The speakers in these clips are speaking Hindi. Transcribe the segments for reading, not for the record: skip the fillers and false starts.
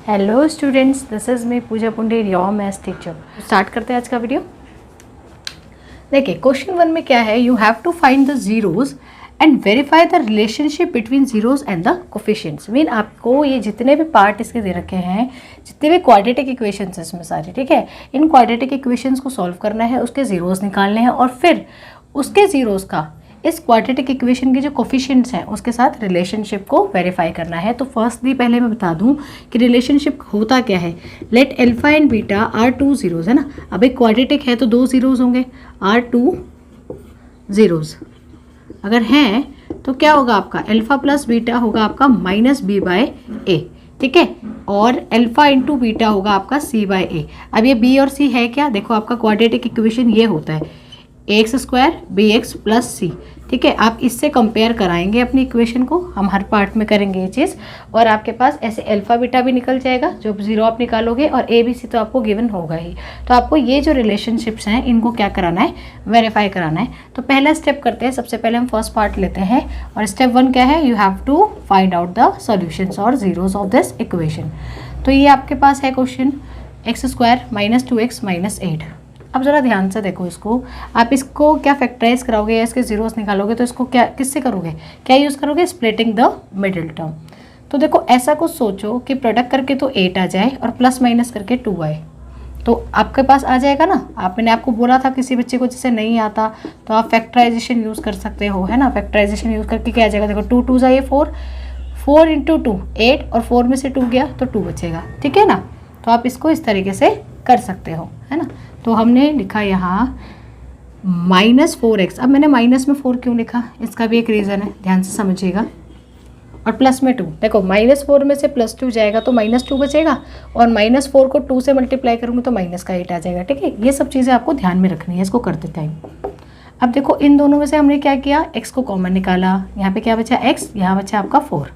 Hello students, this is me Pooja Pundir, your maths teacher. Start करते हैं आज का वीडियो। देखिए क्वेश्चन 1 में क्या है, you have to find the zeros and verify the relationship between zeros and the coefficients. Mean आपको ये जितने भी पार्ट इसके दे रखे हैं, जितने भी क्वाड्रेटिक इक्वेशंस हैं इसमें सारे, ठीक है, इन क्वाड्रेटिक इक्वेशंस को सॉल्व करना है, उसके जीरोज निकालने हैं और फिर उसके जीरोज का इस क्वाड्रेटिक इक्वेशन के जो कोफिशिएंट्स हैं उसके साथ रिलेशनशिप को वेरीफाई करना है। तो फर्स्टली पहले मैं बता दूं कि रिलेशनशिप होता क्या है। Let alpha and beta are two zeros, है ना। अब एक क्वाड्रेटिक है तो दो जीरोज होंगे, आर टू जीरोज अगर हैं तो क्या होगा आपका, अल्फा प्लस बीटा होगा आपका माइनस बी बाय ए, ठीक है, और अल्फा इंटू बीटा होगा आपका सी बाय ए। अब ये बी और सी है क्या, देखो आपका क्वाड्रेटिक इक्वेशन ये होता है x square b x plus c, ठीक है। आप इससे कंपेयर कराएंगे अपनी इक्वेशन को, हम हर पार्ट में करेंगे ये चीज़, और आपके पास ऐसे अल्फा बीटा भी निकल जाएगा जो जीरो आप निकालोगे, और ए बी सी तो आपको गिवन होगा ही। तो आपको ये जो रिलेशनशिप्स हैं इनको क्या कराना है, वेरीफाई कराना है। तो पहला स्टेप करते हैं, सबसे पहले हम फर्स्ट पार्ट लेते हैं, और स्टेप 1 क्या है, you have to find out the solutions और जीरोज ऑफ दिस इक्वेशन। तो ये आपके पास है question X square minus 2x minus 8। अब ज़रा ध्यान से देखो इसको, आप इसको क्या फैक्टराइज कराओगे या इसके जीरोस निकालोगे, तो इसको क्या किससे करोगे, क्या यूज़ करोगे, स्प्लिटिंग द मिडिल टर्म। तो देखो ऐसा कुछ सोचो कि प्रोडक्ट करके तो 8 आ जाए और प्लस माइनस करके 2 आए, तो आपके पास आ जाएगा ना। मैंने आपको बोला था किसी बच्चे को जिसे नहीं आता तो आप फैक्टराइजेशन यूज़ कर सकते हो, है ना। फैक्टराइजेशन यूज़ करके क्या आ जाएगा, देखो 2 2 जाइए 4, 4 इंटू 2 8, और 4 में से 2 गया तो 2 बचेगा, ठीक है ना। तो आप इसको इस तरीके से कर सकते हो, है ना। तो हमने लिखा यहाँ -4x। अब मैंने माइनस में 4 क्यों लिखा, इसका भी एक रीज़न है, ध्यान से समझिएगा। और प्लस में 2, देखो -4 में से +2 जाएगा तो -2 बचेगा, और -4 को 2 से मल्टीप्लाई करूँगी तो माइनस का 8 आ जाएगा, ठीक है। ये सब चीज़ें आपको ध्यान में रखनी है इसको करते टाइम। अब देखो इन दोनों में से हमने क्या किया, x को कॉमन निकाला, यहाँ पे क्या बचा x, यहाँ बचा आपका 4,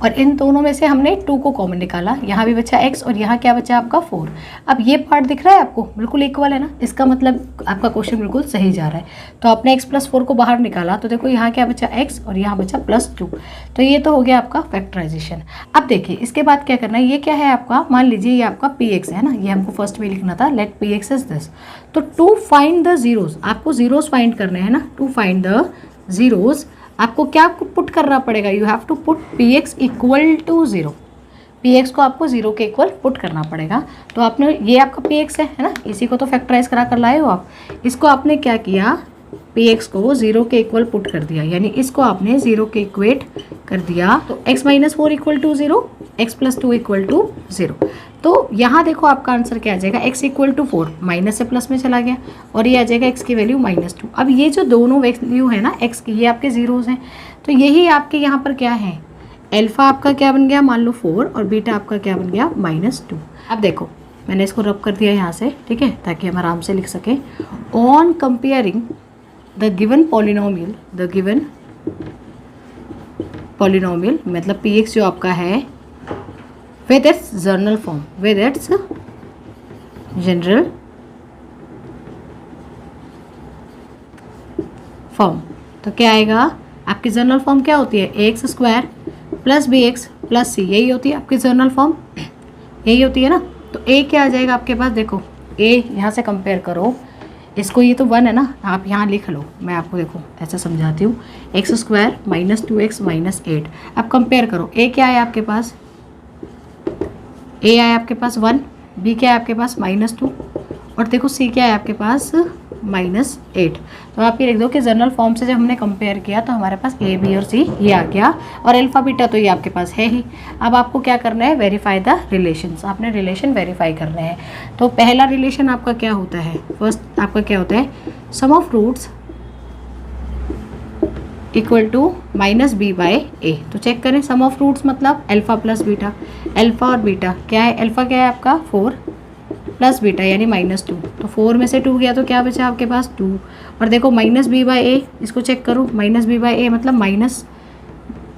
और इन दोनों में से हमने 2 को कॉमन निकाला, यहाँ भी बचा x और यहाँ क्या बचा आपका 4। अब ये पार्ट दिख रहा है आपको, बिल्कुल इक्वल है ना, इसका मतलब आपका क्वेश्चन बिल्कुल सही जा रहा है। तो आपने x + 4 को बाहर निकाला, तो देखो यहाँ क्या बचा x और यहाँ बचा +2। तो ये तो हो गया आपका फैक्टराइजेशन। अब देखिए इसके बाद क्या करना है, ये क्या है आपका, मान लीजिए ये आपका px है ना, ये हमको फर्स्ट में लिखना था, लेट px इज दिस। तो टू फाइंड द जीरोज, आपको जीरोज फाइंड करने हैं ना, टू फाइंड द जीरोज आपको क्या पुट करना पड़ेगा, you have to put px equal to 0। px को आपको 0 के इक्वल पुट करना पड़ेगा। तो आपने, ये आपका px है ना, इसी को तो फैक्टराइज करा कर लाए हो आप। इसको आपने क्या किया, px को 0 के इक्वल पुट कर दिया, यानी इसको आपने 0 के इक्वेट कर दिया। तो x - 4 equal to 0, x + 2 equal to 0। तो यहाँ देखो आपका आंसर क्या आ जाएगा, x इक्वल टू 4, माइनस से प्लस में चला गया, और ये आ जाएगा x की वैल्यू -2। अब ये जो दोनों वैल्यू है ना x की, ये आपके जीरोज हैं, तो यही आपके यहाँ पर क्या है, अल्फा आपका क्या बन गया, मान लो 4, और बीटा आपका क्या बन गया -2। अब देखो मैंने इसको रब कर दिया यहाँ से, ठीक है, ताकि हम आराम से लिख सकें। On comparing the given polynomial, the given polynomial मतलब px जो आपका है with its general form, with its general form, तो क्या आएगा, आपकी जनरल फॉर्म क्या होती है, ax square plus bx plus c, यही होती है आपकी जनरल फॉर्म, यही होती है ना। तो a क्या आ जाएगा आपके पास, देखो a यहाँ से कंपेयर करो इसको, ये तो 1 है ना, आप यहाँ लिख लो, मैं आपको देखो ऐसा समझाती हूँ, एक्स स्क्वायर -2x माइनस 8। अब कंपेयर करो, a क्या है आपके पास, a आया आपके पास 1, b क्या है आपके पास -2, और देखो c क्या है आपके पास -8। तो आप ये लिख दो कि जनरल फॉर्म से जब हमने कंपेयर किया तो हमारे पास a b और c ये आ गया, और अल्फा बीटा तो ये आपके पास है ही। अब आपको क्या करना है, वेरीफाई द रिलेशंस, आपने रिलेशन वेरीफाई करने हैं। तो पहला रिलेशन आपका क्या होता है, फर्स्ट आपका क्या होता है, sum of roots equal to -b by a। तो चेक करें, सम ऑफ रूट्स मतलब अल्फा प्लस बीटा, अल्फा और बीटा क्या है, अल्फा क्या है आपका 4 प्लस बीटा यानी -2, तो 4 में से 2 गया तो क्या बचा आपके पास 2, और देखो -b बाय a, इसको चेक करो, -b बाय a मतलब माइनस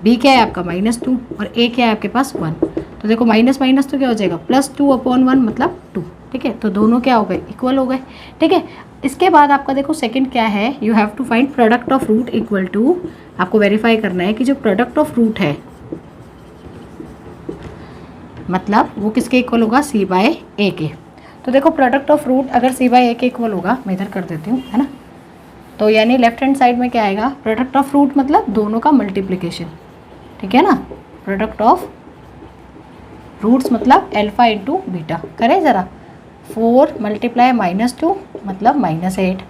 b क्या है आपका -2, और a क्या है आपके पास 1, तो देखो माइनस माइनस तो क्या हो जाएगा +2/1 मतलब 2, ठीक है। तो दोनों क्या हो गए, इक्वल हो गए, ठीक है। इसके बाद आपका देखो सेकंड क्या है, you have to find product of root equal to, आपको वेरीफाई करना है कि जो प्रोडक्ट ऑफ रूट है मतलब वो किसके इक्वल होगा, सी बाय ए के। तो देखो प्रोडक्ट ऑफ रूट अगर सी बाय ए के इक्वल होगा, मैं इधर कर देती हूँ, है ना, तो यानी लेफ्ट हैंड साइड में क्या आएगा, प्रोडक्ट ऑफ रूट मतलब दोनों का मल्टीप्लिकेशन, ठीक है ना। प्रोडक्ट ऑफ रूट्स मतलब अल्फा इंटू बीटा, करें ज़रा, 4 मल्टीप्लाई -2 मतलब -8,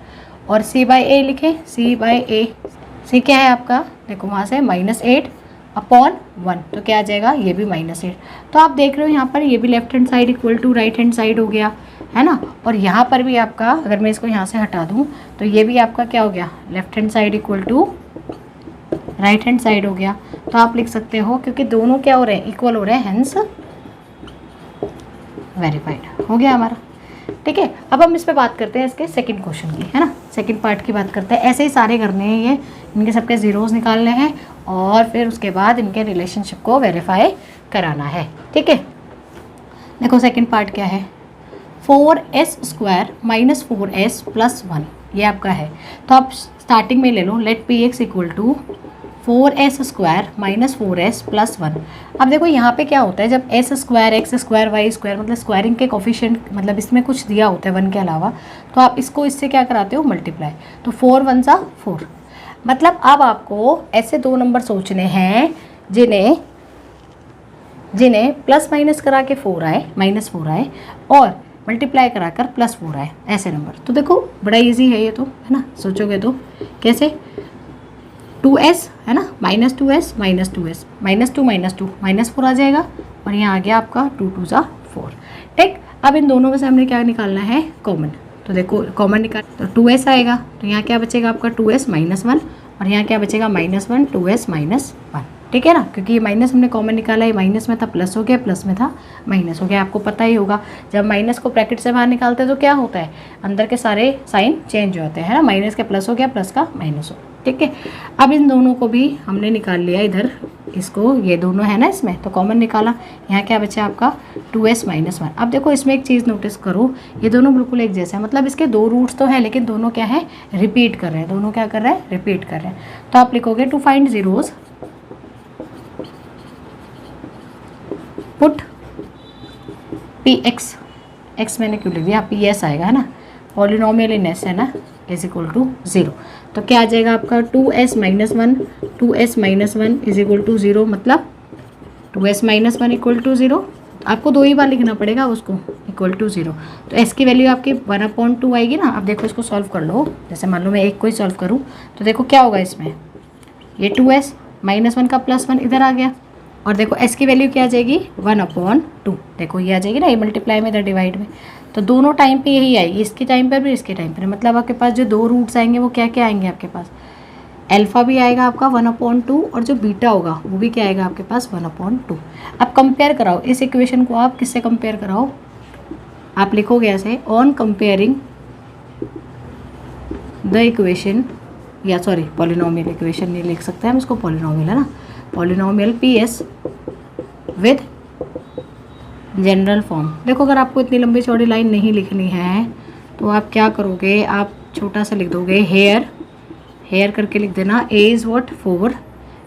और सी बाय ए लिखें, सी बाय ए, सी क्या है आपका, देखो वहाँ से -8 अपॉन 1, तो क्या आ जाएगा, ये भी -8। तो आप देख रहे हो यहाँ पर ये भी left hand side equal to right hand side हो गया, है ना। और यहाँ पर भी आपका, अगर मैं इसको यहाँ से हटा दूँ तो ये भी आपका क्या हो गया, left hand side equal to right hand side हो गया। तो आप लिख सकते हो, क्योंकि दोनों क्या हो रहे हैं, इक्वल हो रहे हैं, हेंस वेरीफाइड हो गया हमारा। ठीक है, अब हम इस पे बात करते हैं इसके सेकंड क्वेश्चन की, है ना, सेकंड पार्ट की बात करते हैं। ऐसे ही सारे करने हैं ये, इनके सबके ज़ीरोज़ निकालने हैं और फिर उसके बाद इनके रिलेशनशिप को वेरीफाई कराना है। ठीक है, देखो सेकंड पार्ट क्या है, 4s² - 4s + 1 ये आपका है। तो आप स्टार्टिंग में ले लो, let px equal to 4s² - 4s + 1। अब देखो यहाँ पे क्या होता है, जब s² x² y² मतलब स्क्वायरिंग के कोफिशिएंट, मतलब इसमें कुछ दिया होता है 1 के अलावा, तो आप इसको इससे क्या कराते हो, मल्टीप्लाई। तो 4 × 1 = 4। मतलब अब आपको ऐसे 2 नंबर सोचने हैं जिन्हें प्लस माइनस करा के 4 आए, -4 आए, और मल्टीप्लाई कराकर +4 आए, ऐसे नंबर। तो देखो बड़ा इजी है ये तो, है ना, सोचोगे तो कैसे, 2s है ना, -2s -2s -2 -4 आ जाएगा, और यहाँ आ गया आपका 2 × 2 = 4। ठीक, अब इन दोनों में से हमने क्या निकालना है, कॉमन। तो देखो कॉमन निकाल, तो 2s आएगा, तो यहाँ क्या बचेगा आपका 2s - 1, और यहाँ क्या बचेगा -1 2s - 1। ठीक है ना, क्योंकि ये माइनस हमने कॉमन निकाला, ये माइनस में था प्लस हो गया, प्लस में था माइनस हो गया। आपको पता ही होगा जब माइनस को ब्रैकेट से बाहर निकालते हैं तो क्या होता है, अंदर के सारे साइन चेंज होते हैं, है ना, माइनस का प्लस हो गया, प्लस का माइनस हो। ठीक है, अब इन दोनों को भी हमने निकाल लिया इधर, इसको, ये दोनों है ना इसमें, तो कॉमन निकाला, यहाँ क्या बचा आपका 2s - 1। अब देखो इसमें एक चीज़ नोटिस करो, ये दोनों बिल्कुल एक जैसे हैं, मतलब इसके 2 रूट्स तो हैं, लेकिन दोनों क्या है, रिपीट कर रहे हैं, दोनों क्या कर रहे हैं, रिपीट कर रहे हैं। तो आप लिखोगे to find zeros put px, x मैंने क्यों लिख दिया, ps आएगा, है ना, पॉलिनोमियल इन s है ना, इज इक्वल टू 0। तो क्या आ जाएगा आपका 2s - 1 2s - 1 is equal to 0, मतलब 2s - 1 इक्वल टू 0। आपको 2 ही बार लिखना पड़ेगा उसको, इक्वल टू 0। तो s की वैल्यू आपकी 1/2 आएगी ना। अब देखो इसको सॉल्व कर लो, जैसे मान लो मैं एक को ही सॉल्व करूँ, तो देखो क्या होगा इसमें, ये 2s - 1 का +1 इधर आ गया, और देखो s की वैल्यू क्या आ जाएगी, 1/2। देखो ये आ जाएगी ना, ये मल्टीप्लाई में, इधर डिवाइड में, तो दोनों टाइम पे यही आएगी, इसके टाइम पर भी इसके टाइम पर। मतलब आपके पास जो 2 रूट्स आएंगे वो क्या क्या आएंगे आपके पास, अल्फा भी आएगा आपका 1/2, और जो बीटा होगा वो भी क्या आएगा आपके पास 1/2। अब कंपेयर कराओ इस इक्वेशन को, आप किससे कंपेयर कराओ, आप लिखोगे ऐसे, ऑन कंपेयरिंग द इक्वेशन, या सॉरी पॉलिनोमियल इक्वेशन नहीं लिख सकते हम इसको, पॉलिनोमियल है ना, polynomial PS with general form. देखो अगर आपको इतनी लंबी चौड़ी लाइन नहीं लिखनी है तो आप क्या करोगे, आप छोटा सा लिख दोगे, हेयर करके लिख देना, a इज़ व्हाट 4,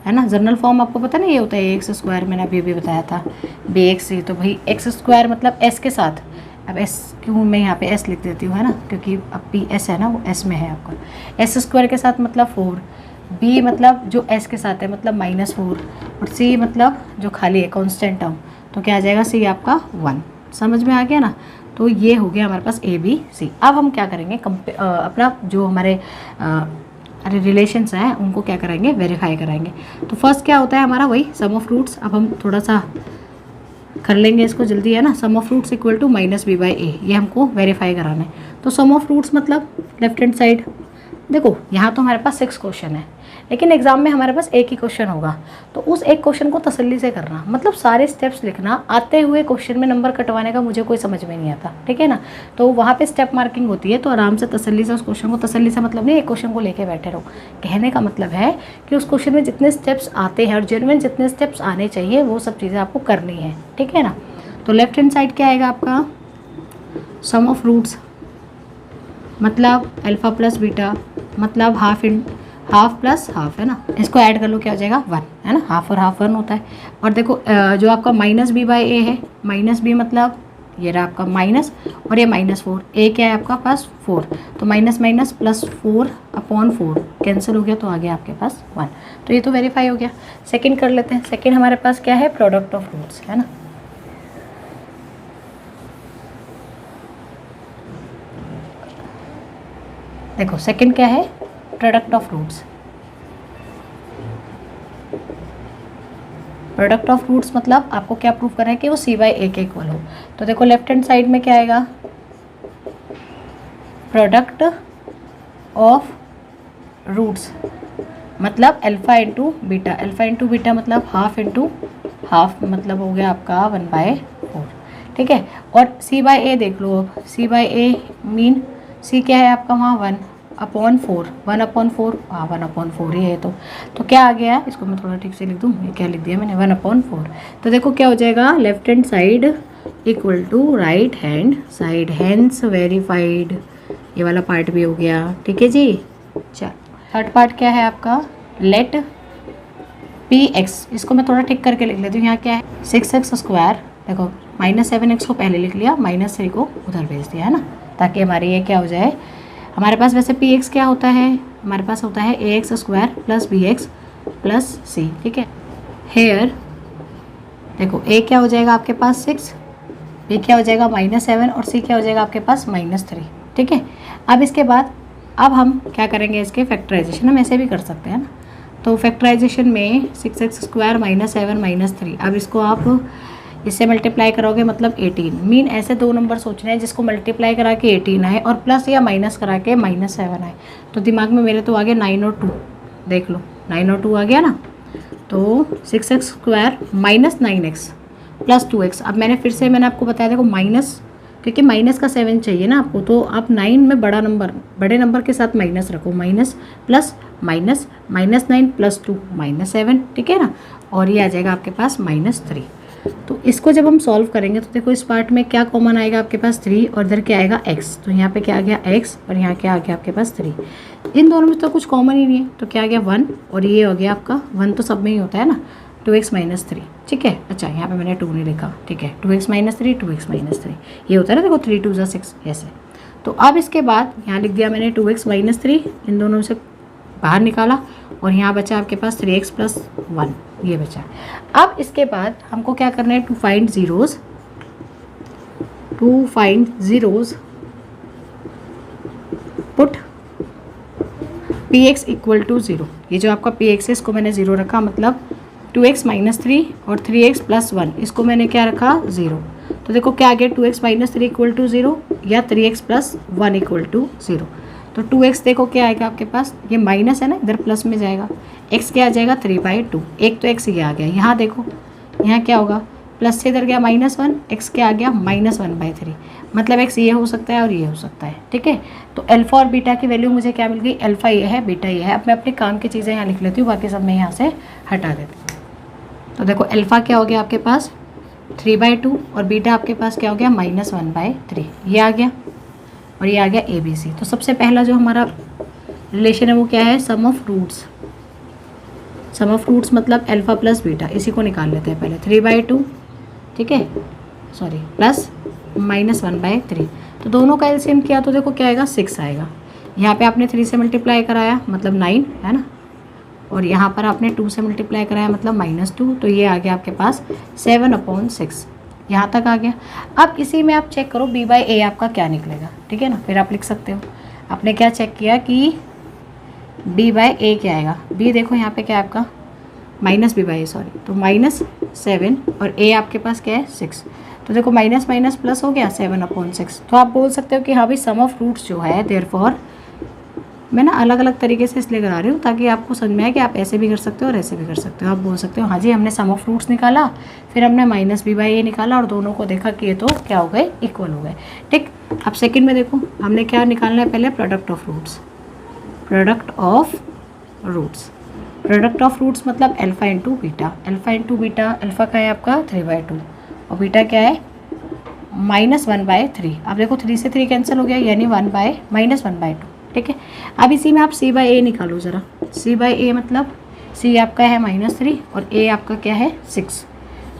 है ना। जनरल फॉर्म आपको पता नहीं ये होता है x², मैंने अभी भी बताया था, bx, तो भाई x² मतलब s के साथ, अब s क्यों मैं यहाँ पे s लिख देती हूँ, है ना, क्योंकि अब PS है ना, वो s में है आपका, s² के साथ मतलब 4, b मतलब जो s के साथ है मतलब -4, और c मतलब जो खाली है कॉन्स्टेंट टर्म, तो क्या आ जाएगा, c आपका 1। समझ में आ गया ना। तो ये हो गया हमारे पास A B C। अब हम क्या करेंगे, अपना जो हमारे रिलेशंस हैं उनको क्या करेंगे, वेरीफाई कराएंगे। तो फर्स्ट क्या होता है हमारा, वही सम ऑफ रूट्स। अब हम थोड़ा सा कर लेंगे इसको जल्दी, है ना। Sum of roots equal to -b/a, ये हमको वेरीफाई कराना है। तो सम ऑफ रूट्स मतलब लेफ्ट हैंड साइड, देखो यहाँ तो हमारे पास 6 क्वेश्चन है, लेकिन एग्जाम में हमारे पास एक ही क्वेश्चन होगा, तो उस एक क्वेश्चन को तसल्ली से करना, मतलब सारे स्टेप्स लिखना। आते हुए क्वेश्चन में नंबर कटवाने का मुझे कोई समझ में नहीं आता, ठीक है ना। तो वहाँ पे स्टेप मार्किंग होती है, तो आराम से तसल्ली से उस क्वेश्चन को, तसल्ली से मतलब नहीं एक क्वेश्चन को लेके बैठे रहो। कहने का मतलब है कि उस क्वेश्चन में जितने स्टेप्स आते हैं और जेन्युइन जितने स्टेप्स आने चाहिए वो सब चीज़ें आपको करनी है, ठीक है ना। तो लेफ्ट हैंड साइड क्या आएगा आपका, सम ऑफ रूट्स मतलब अल्फा प्लस बीटा, मतलब हाफ प्लस हाफ है ना, इसको ऐड कर लो क्या हो जाएगा 1 है ना, हाफ और हाफ 1 होता है। और देखो जो आपका माइनस बी बाई ए है, माइनस बी मतलब ये रहा आपका माइनस और ये -4, ए क्या है आपका पास 4, तो माइनस माइनस प्लस 4/4 कैंसिल हो गया तो आ गया आपके पास 1। तो ये तो वेरीफाई हो गया। सेकंड कर लेते हैं। सेकंड हमारे पास क्या है, प्रोडक्ट ऑफ रूट्स है ना। देखो सेकंड क्या है, product of roots. Product of roots मतलब आपको क्या प्रूव करना है कि वो c बाई ए के इक्वल हो। तो देखो लेफ्ट हैंड साइड में क्या आएगा, प्रोडक्ट ऑफ रूट्स मतलब alpha into beta, alpha into beta मतलब हाफ इंटू हाफ, मतलब हो गया आपका 1/4, ठीक है। और c बाई ए देख लो, अब c by A mean c क्या है आपका वहाँ 1/4, 1/4, हाँ 1/4 ही है। तो क्या आ गया, इसको मैं थोड़ा ठीक से लिख दूँ, ये क्या लिख दिया मैंने 1/4। तो देखो क्या हो जाएगा, left hand side equal to right hand side, hands verified, ये वाला पार्ट भी हो गया, ठीक है जी। चल थर्ड पार्ट क्या है आपका, लेट px, इसको मैं थोड़ा ठीक करके लिख लेती हूँ। यहाँ क्या है 6x², देखो -7x को पहले लिख लिया, -3 को उधर भेज दिया है ना, ताकि हमारी ये क्या हो जाए, हमारे पास वैसे px क्या होता है, हमारे पास होता है ax² + bx + c, ठीक है। हेयर देखो a क्या हो जाएगा आपके पास 6, b क्या हो जाएगा -7 और c क्या हो जाएगा आपके पास -3, ठीक है। अब इसके बाद अब हम क्या करेंगे, इसके फैक्टराइजेशन हम ऐसे भी कर सकते हैं ना। तो फैक्टराइजेशन में 6x² -7 -3, अब इसको आप इससे मल्टीप्लाई करोगे मतलब 18, मीन ऐसे दो नंबर सोचने हैं जिसको मल्टीप्लाई करा के 18 आए और प्लस या माइनस करा के -7 आए। तो दिमाग में मेरे तो आ गया 9 और 2, देख लो 9 और 2 आ गया ना। तो 6x² -9x + 2x, अब मैंने आपको बताया देखो माइनस, क्योंकि माइनस का 7 चाहिए ना आपको, तो आप 9 में बड़े नंबर के साथ माइनस रखो, माइनस प्लस माइनस -9 + 2 -7, ठीक है ना। और ये आ जाएगा आपके पास -3। तो इसको जब हम सॉल्व करेंगे तो देखो इस पार्ट में क्या कॉमन आएगा आपके पास 3 और इधर क्या आएगा x, तो यहाँ पे क्या आ गया x और यहाँ क्या आ गया आपके पास 3। इन दोनों में तो कुछ कॉमन ही नहीं है, तो क्या आ गया 1 और ये हो गया आपका 1, तो सब में ही होता है ना 2x - 3, ठीक है। अच्छा यहाँ पे मैंने 2 नहीं लिखा, ठीक है 2x - 3 2x - 3 ये होता है ना, देखो 3 2 = 6 ऐसे। तो अब इसके बाद यहाँ लिख दिया मैंने 2x - 3, इन दोनों से बाहर निकाला और यहाँ बचा आपके पास 3x + 1, ये बचा। अब इसके बाद हमको क्या करना है, to find zeros put px = 0। ये जो आपका px है इसको मैंने 0 रखा, मतलब 2x - 3 और 3x + 1 इसको मैंने क्या रखा 0। तो देखो क्या आ गया 2x - 3 = 0 या 3x + 1 = 0। तो 2x देखो क्या आएगा आपके पास, ये माइनस है ना, इधर प्लस में जाएगा, x क्या आ जाएगा 3/2, एक तो x ये आ गया। यहाँ देखो यहाँ क्या होगा, प्लस से इधर गया -1, x क्या आ गया -1/3, मतलब x ये हो सकता है और ये हो सकता है, ठीक है। तो अल्फा और बीटा की वैल्यू मुझे क्या मिल गई, अल्फा ये है बीटा ये है। अब मैं अपने काम की चीज़ें यहाँ लिख लेती हूँ, बाकी सब मैं यहाँ से हटा देती हूँ। तो देखो अल्फा क्या हो गया आपके पास 3/2 और बीटा आपके पास क्या हो गया -1/3, ये आ गया और ये आ गया ABC। तो सबसे पहला जो हमारा रिलेशन है वो क्या है, sum of roots. Sum of roots मतलब अल्फा प्लस बीटा, इसी को निकाल लेते हैं पहले 3/2, ठीक है, सॉरी प्लस -1/3। तो दोनों का एलसीएम किया तो देखो क्या आएगा 6 आएगा। यहाँ पे आपने 3 से मल्टीप्लाई कराया मतलब 9 है ना, और यहाँ पर आपने 2 से मल्टीप्लाई कराया मतलब -2, तो ये आ गया आपके पास 7/6, यहाँ तक आ गया। अब इसी में आप चेक करो b/a आपका क्या निकलेगा, ठीक है ना, फिर आप लिख सकते हो। आपने क्या चेक किया कि b/a क्या आएगा, b देखो यहाँ पे क्या है आपका -b/a सॉरी, तो -7 और a आपके पास क्या है 6, तो देखो माइनस माइनस प्लस हो गया 7/6। तो आप बोल सकते हो कि हाँ भाई सम ऑफ रूट्स जो है देयरफॉर, मैं ना अलग अलग तरीके से इसलिए करा रही हूँ ताकि आपको समझ में आए कि आप ऐसे भी कर सकते हो और ऐसे भी कर सकते हो। आप बोल सकते हो हाँ जी हमने सम ऑफ रूट्स निकाला, फिर हमने -b/a निकाला और दोनों को देखा कि ये तो क्या हो गए, इक्वल हो गए, ठीक। अब सेकंड में देखो हमने क्या निकालना है, पहले product of roots. Product of roots मतलब alpha into beta. Alpha into beta, alpha का है आपका 3/2 और बीटा क्या है -1/3। अब देखो 3 से 3 कैंसिल हो गया, यानी -1/2, ठीक है। अब इसी में आप c/a निकालो ज़रा, c/a मतलब c आपका है -3 और a आपका क्या है 6,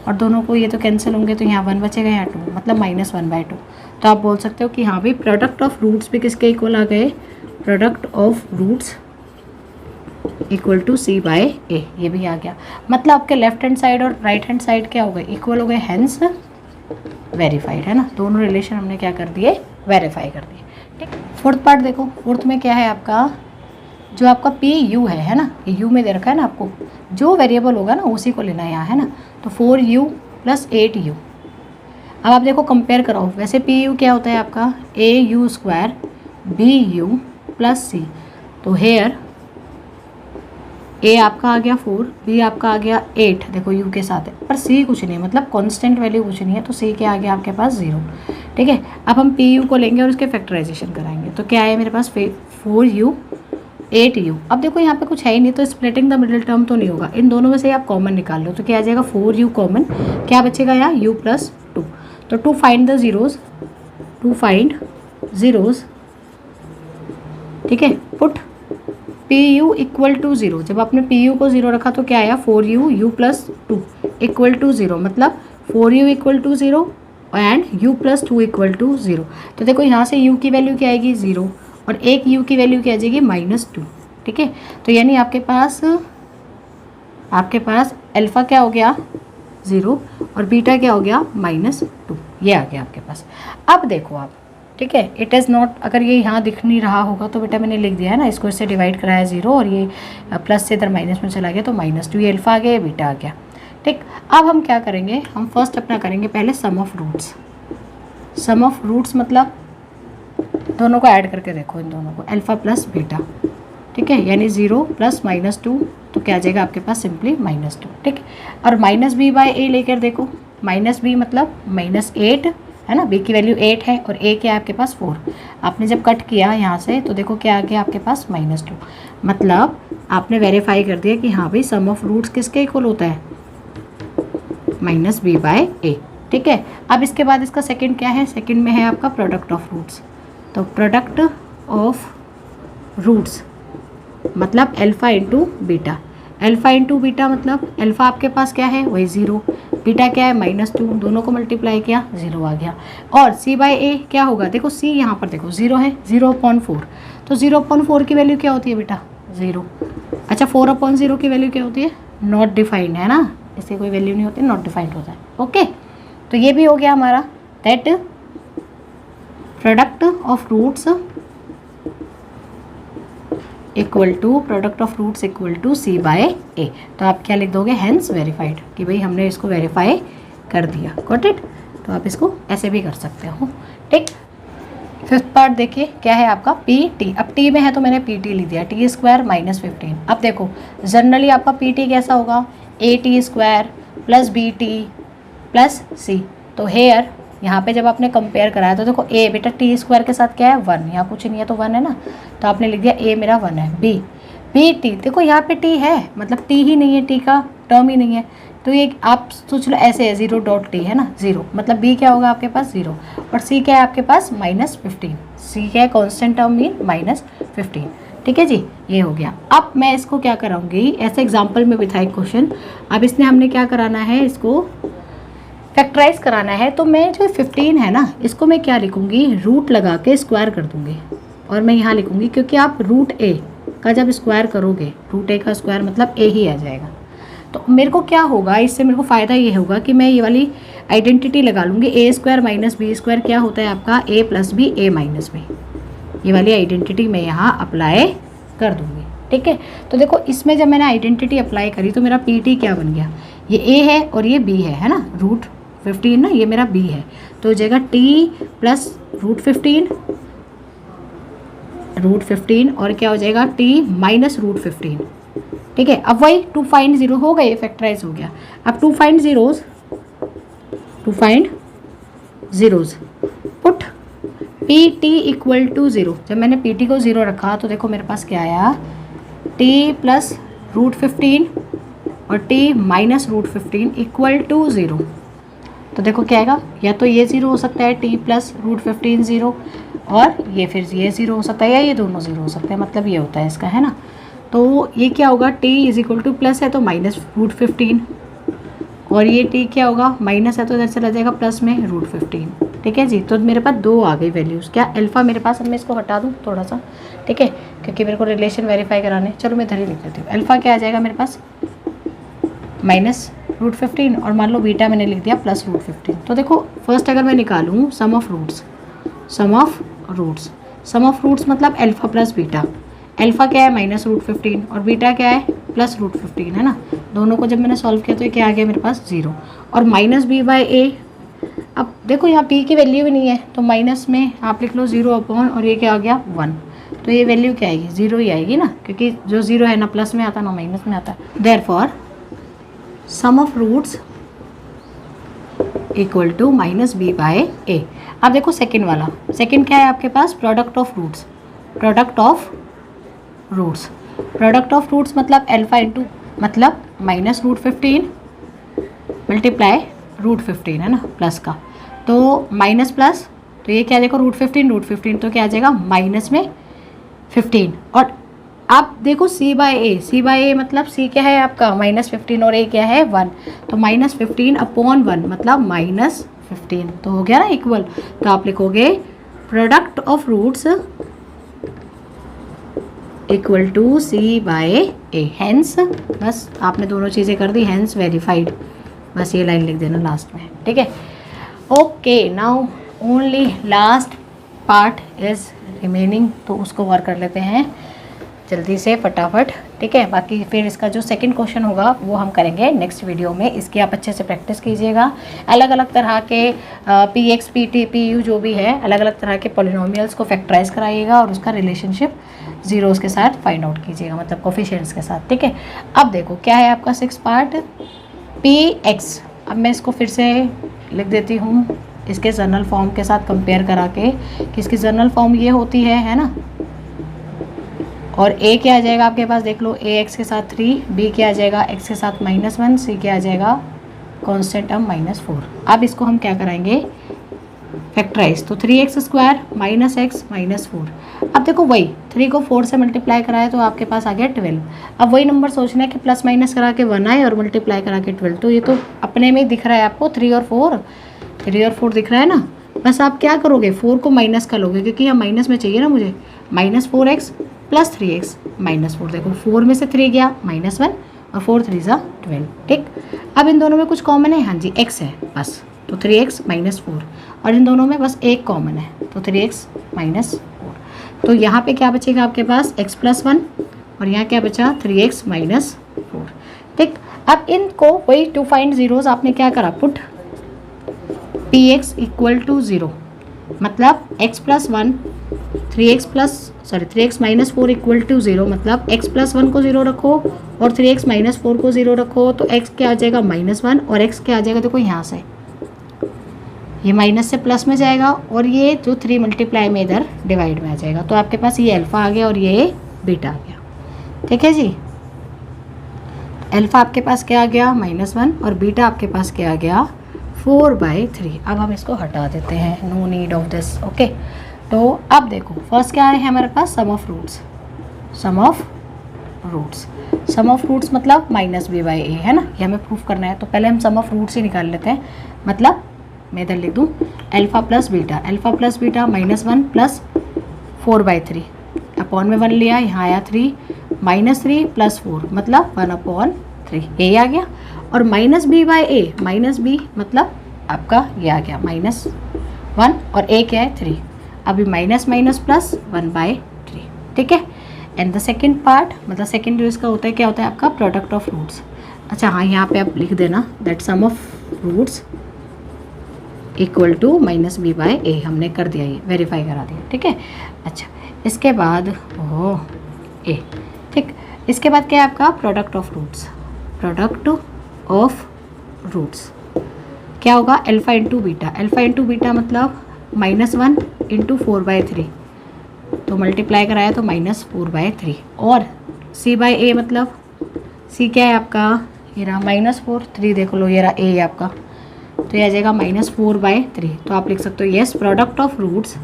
और दोनों को ये तो कैंसिल होंगे तो यहाँ 1 बचेगा, यहाँ 2 मतलब -1/2। तो आप बोल सकते हो कि हाँ भाई प्रोडक्ट ऑफ रूट्स भी किसके इक्वल आ गए, product of roots equal to c/a, ये भी आ गया। मतलब आपके लेफ्ट हैंड साइड और राइट हैंड साइड क्या हो गए, इक्वल हो गए, हैंस वेरीफाइड, है ना। दोनों रिलेशन हमने क्या कर दिए, वेरीफाई कर दिए। ठीक, फोर्थ पार्ट देखो, फोर्थ में क्या है आपका, जो आपका पी यू है ना, ये यू में दे रखा है ना आपको, जो वेरिएबल होगा ना उसी को लेना है यहाँ, है ना। तो 4u + 8u। अब आप देखो कंपेयर कराओ, वैसे पी यू क्या होता है आपका au² bu + c। तो हेयर ए आपका आ गया 4, बी आपका आ गया 8, देखो यू के साथ है, पर सी कुछ नहीं, मतलब कांस्टेंट वैल्यू कुछ नहीं है, तो सी क्या आ गया आपके पास 0। ठीक है, अब हम पी यू को लेंगे और उसके फैक्टराइजेशन कराएंगे, तो क्या है मेरे पास 4u 8u। अब देखो यहाँ पे कुछ है ही नहीं, तो स्प्लिटिंग द मिडिल टर्म तो नहीं होगा, इन दोनों में से आप कॉमन निकाल लो, तो क्या आ जाएगा 4u कॉमन, क्या बचेगा यहाँ u + 2। तो टू फाइंड द ज़ीरोज़, ठीक है, put P U equal to 0। जब आपने पी यू को 0 रखा तो क्या आया 4u u + 2 इक्वल टू 0, मतलब 4u equal to 0 and u + 2 equal to 0। तो देखो यहाँ से u की वैल्यू क्या आएगी 0 और एक u की वैल्यू क्या आ जाएगी -2। ठीक है, तो यानी आपके पास अल्फ़ा क्या हो गया 0 और बीटा क्या हो गया -2, ये आ गया आपके पास। अब देखो आप, ठीक है, इट इज़ नॉट, अगर ये यहाँ दिख नहीं रहा होगा तो बेटा मैंने लिख दिया है ना, इसको इससे डिवाइड कराया 0 और ये प्लस से इधर माइनस में चला गया तो -2, ये अल्फ़ा आ गया, ये बीटा आ गया। ठीक, अब हम क्या करेंगे, हम फर्स्ट अपना करेंगे पहले sum of roots. Sum of roots मतलब दोनों को ऐड करके देखो, इन दोनों को अल्फ़ा + बीटा, ठीक है, यानी 0 + -2, तो क्या आ जाएगा आपके पास सिंपली -2। ठीक, और -b/a लेकर देखो, -b मतलब -8 है ना, b की वैल्यू 8 है और a क्या है आपके पास 4। आपने जब कट किया यहाँ से तो देखो क्या आ गया आपके पास -2, मतलब आपने वेरीफाई कर दिया कि हाँ भाई सम ऑफ रूट्स किसके इक्वल होता है, -b/a। ठीक है, अब इसके बाद इसका सेकंड क्या है, सेकंड में है आपका प्रोडक्ट ऑफ रूट्स। तो प्रोडक्ट ऑफ रूट्स मतलब alpha into beta, alpha into beta मतलब अल्फ़ा आपके पास क्या है वही 0, बीटा क्या है -2, दोनों को मल्टीप्लाई किया 0 आ गया। और c/a क्या होगा, देखो c यहाँ पर देखो 0 है, 0/4, तो 0/4 की वैल्यू क्या होती है बेटा 0। अच्छा 4/0 की वैल्यू क्या होती है, नॉट डिफाइंड, है ना, इससे कोई वैल्यू नहीं होती, नॉट डिफाइंड होता है। ओके, तो ये भी हो गया हमारा, that product of roots equal to product of roots equal to c/a। तो आप क्या लिख दोगे, हैंस वेरीफाइड, कि भाई हमने इसको वेरीफाई कर दिया, गॉट इट। तो आप इसको ऐसे भी कर सकते हो। ठीक, फिफ्थ पार्ट देखिए क्या है आपका pt। अब t में है तो मैंने pt लिख दिया, t² - 15। अब देखो जनरली आपका pt कैसा होगा, at² + bt + c। तो हेयर यहाँ पे जब आपने कंपेयर कराया तो देखो a बेटा t² के साथ क्या है 1, यहाँ कुछ नहीं है तो 1 है ना, तो आपने लिख दिया a मेरा 1 है। bt देखो यहाँ पे t है, मतलब t ही नहीं है, t का टर्म ही नहीं है, तो ये आप सोच लो ऐसे है 0.t है ना 0, मतलब b क्या होगा आपके पास 0 और c क्या है आपके पास -15। c क्या है कॉन्स्टेंट टर्म मीन -15। ठीक है जी, ये हो गया। अब मैं इसको क्या कराऊंगी, ऐसे एग्जाम्पल में भी था एक क्वेश्चन, अब इसने हमने क्या कराना है, इसको फैक्टराइज कराना है। तो मैं जो 15 है ना, इसको मैं क्या लिखूंगी, रूट लगा के स्क्वायर कर दूंगी और मैं यहाँ लिखूंगी, क्योंकि आप √a का जब स्क्वायर करोगे, √a का स्क्वायर मतलब a ही आ जाएगा। तो मेरे को क्या होगा, इससे मेरे को फ़ायदा ये होगा कि मैं ये वाली आइडेंटिटी लगा लूँगी, a² - b² क्या होता है आपका a + b a - b, ये वाली आइडेंटिटी मैं यहाँ अप्लाई कर दूँगी। ठीक है, तो देखो इसमें जब मैंने आइडेंटिटी अप्लाई करी तो मेरा pt क्या बन गया, ये a है और ये b है ना, √15 ना, ये मेरा b है, तो हो जाएगा t + √15 और क्या हो जाएगा t - √15। ठीक है, अब वही टू फाइंड 0 हो गए, फैक्टराइज हो गया। अब to find zeros put pt equal to 0। जब मैंने pt को 0 रखा तो देखो मेरे पास क्या आया, t + √15 और t - √15 इक्वल टू 0। तो देखो क्या आएगा, या तो ये 0 हो सकता है, t + √15 0, और ये फिर ये 0 हो सकता है, या ये दोनों 0 हो सकते हैं, मतलब ये होता है इसका, है ना। तो ये क्या होगा, t is equal two plus है तो -√15, और ये t क्या होगा, माइनस है तो इधर चला जाएगा प्लस में √15। ठीक है जी, तो मेरे पास 2 आ गई वैल्यूज़। क्या अल्फ़ा मेरे पास, अब मैं इसको हटा दूँ थोड़ा सा, ठीक है, क्योंकि मेरे को रिलेशन वेरीफाई कराने। चलो मैं इधर ही लिख देती हूँ। अल्फ़ा क्या आ जाएगा मेरे पास, -√15, और मान लो बीटा मैंने लिख दिया +√15। तो देखो फर्स्ट अगर मैं निकालूँ sum of roots, sum of roots मतलब अल्फ़ा प्लस बीटा। अल्फ़ा क्या है -√15 और बीटा क्या है +√15, है ना। दोनों को जब मैंने सॉल्व किया तो ये क्या आ गया मेरे पास 0, और -b/a। अब देखो यहाँ p की वैल्यू भी नहीं है तो माइनस में आप लिख लो 0 और ये क्या आ गया 1, तो ये वैल्यू क्या आएगी, 0 ही आएगी ना, क्योंकि जो 0 है ना प्लस में आता ना माइनस में आता है। Therefore sum of roots equal to -b/a। अब देखो सेकंड वाला, सेकंड क्या है आपके पास, product of roots. Product of roots मतलब अल्फ़ा इंटू मतलब -√15 मल्टीप्लाई √15, है ना, प्लस का, तो माइनस प्लस, तो ये क्या देखो √15 तो क्या आ जाएगा माइनस में 15। और आप देखो c/a मतलब c क्या है आपका -15 और a क्या है 1, तो -15/1 मतलब -15, तो हो गया ना इक्वल। तो आप लिखोगे product of roots equal to c/a, hence, बस आपने दोनों चीज़ें कर दी, हैंस वेरीफाइड, बस ये लाइन लिख देना लास्ट में। ठीक है, okay, now only last part is remaining, तो उसको वर्क कर लेते हैं जल्दी से फटाफट। ठीक है, बाकी फिर इसका जो सेकंड क्वेश्चन होगा वो हम करेंगे नेक्स्ट वीडियो में। इसकी आप अच्छे से प्रैक्टिस कीजिएगा। अलग अलग तरह के px pt pu जो भी है, अलग अलग तरह के पॉलिनोमियल्स को फैक्टराइज कराइएगा और उसका रिलेशनशिप जीरोज़ के साथ फाइंड आउट कीजिएगा, मतलब कोफिशिएंट्स के साथ। ठीक है, अब देखो क्या है आपका 6 पार्ट px। अब मैं इसको फिर से लिख देती हूँ इसके जर्नल फॉर्म के साथ कंपेयर करा के कि इसकी जर्नल फॉर्म ये होती है ना। और a क्या आ जाएगा आपके पास, देख लो, a x के साथ 3, b क्या आ जाएगा x के साथ -1, c क्या आ जाएगा कांस्टेंट टर्म -4। अब इसको हम क्या कराएंगे फैक्टराइज, तो 3x² -x -4। अब देखो वही 3 को 4 से मल्टीप्लाई कराए तो आपके पास आ गया 12। अब वही नंबर सोचना है कि प्लस माइनस करा के 1 आए और मल्टीप्लाई करा के 12, तो ये तो अपने में ही दिख रहा है आपको 3 और 4 दिख रहा है ना। बस आप क्या करोगे, 4 को माइनस कर लोगे क्योंकि यहाँ माइनस में चाहिए ना मुझे, -4x + 3x -4। देखो 4 में से 3 गया -1 और 4 3 = 12। ठीक, अब इन दोनों में कुछ कॉमन है, हाँ जी x है बस, तो 3x -4, और इन दोनों में बस एक कॉमन है तो 3x -4। तो यहाँ पे क्या बचेगा आपके पास x + 1 और यहाँ क्या बचा 3x -4। ठीक, अब इनको वही टू फाइंड जीरोज आपने क्या करा, पुट px = 0, मतलब x + 1 3x -4 = 0, मतलब x + 1 को 0 रखो और 3x -4 को 0 रखो, तो x क्या आ जाएगा -1 और x क्या आ जाएगा, देखो यहाँ से ये माइनस से प्लस में जाएगा और ये जो 3 मल्टीप्लाई में इधर डिवाइड में आ जाएगा, तो आपके पास ये अल्फ़ा आ गया और ये बीटा आ गया। ठीक है जी, अल्फ़ा आपके पास क्या आ गया -1 और बीटा आपके पास क्या आ गया 4/3। अब हम इसको हटा देते हैं, no need of this. Okay, तो अब देखो फर्स्ट क्या है हमारे पास, सम ऑफ रूट्स मतलब -b/a, है ना, ये हमें प्रूफ करना है। तो पहले हम सम ऑफ रूट्स ही निकाल लेते हैं, मतलब मैं इधर लिख दूँ अल्फ़ा प्लस बीटा -1 + 4/3, अपॉन में 1 लिया, यहाँ आया 3 -3 + 4 मतलब 1/3, ये आ गया। और -b/a, b मतलब आपका ये आ गया -1 और a क्या है 3, अभी माइनस प्लस 1/3। ठीक है, एंड द सेकेंड पार्ट मतलब सेकेंड जो इसका होता है क्या होता है आपका प्रोडक्ट ऑफ रूट्स। अच्छा हाँ, यहाँ पे आप लिख देना that sum of roots equal to -b/a, हमने कर दिया, ये वेरीफाई करा दिया। ठीक है, अच्छा इसके बाद ए, ठीक, इसके बाद क्या है आपका प्रोडक्ट ऑफ रूट्स क्या होगा, अल्फ़ा इंटू बीटा मतलब -1 × 4/3, तो मल्टीप्लाई कराया तो -4/3, और c/a मतलब c क्या है आपका, ये रहा -4, 3 देख लो ये रहा a है आपका, तो ये आ जाएगा -4/3। तो आप लिख सकते हो yes product of roots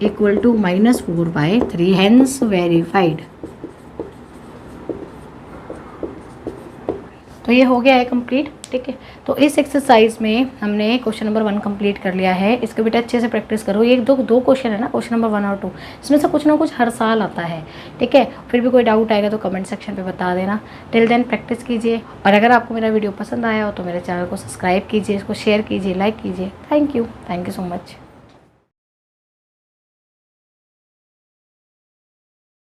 equal to -4/3, hence verified. तो ये हो गया है कंप्लीट, ठीक है। तो इस एक्सरसाइज में हमने क्वेश्चन नंबर 1 कंप्लीट कर लिया है। इसको बेटा अच्छे से प्रैक्टिस करो। ये दो क्वेश्चन है ना, क्वेश्चन नंबर 1 और 2, इसमें से कुछ ना कुछ हर साल आता है, ठीक है। फिर भी कोई डाउट आएगा तो कमेंट सेक्शन पे बता देना। टिल देन प्रैक्टिस कीजिए, और अगर आपको मेरा वीडियो पसंद आया हो तो मेरे चैनल को सब्सक्राइब कीजिए, इसको शेयर कीजिए, लाइक कीजिए। Thank you so much.